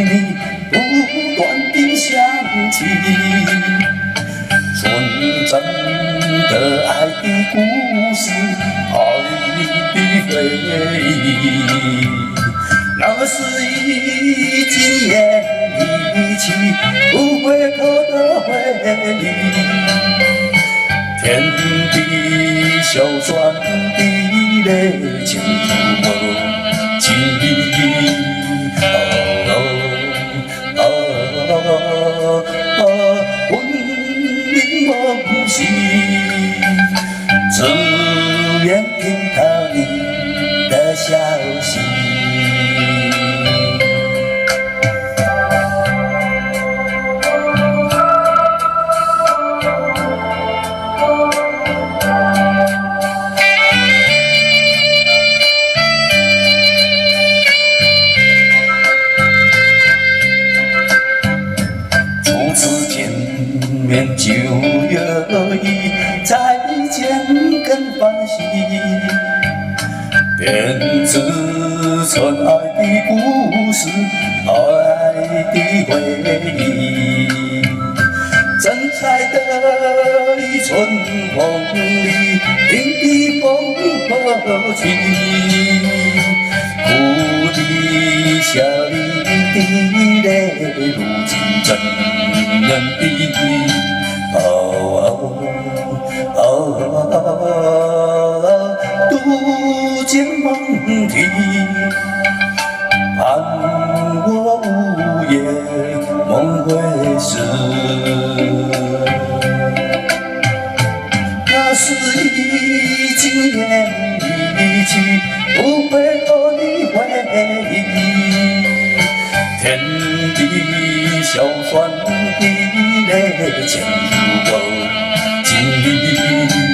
你不断地想起，纯真的爱的故事，爱的回忆，那是已经眼离去不回头的回忆。天地小船的泪情无情，魂灵梦兮，只愿听到你的消息。初次见面就有意，再见更欢喜。编织纯爱的故事，爱的回忆。真彩的春风里，听的风和起，哭的笑的泪，如今怎能比？独见梦啼，盼我午夜梦回时。那是已经远离去不回头的回忆，天地小船的泪情如无尽。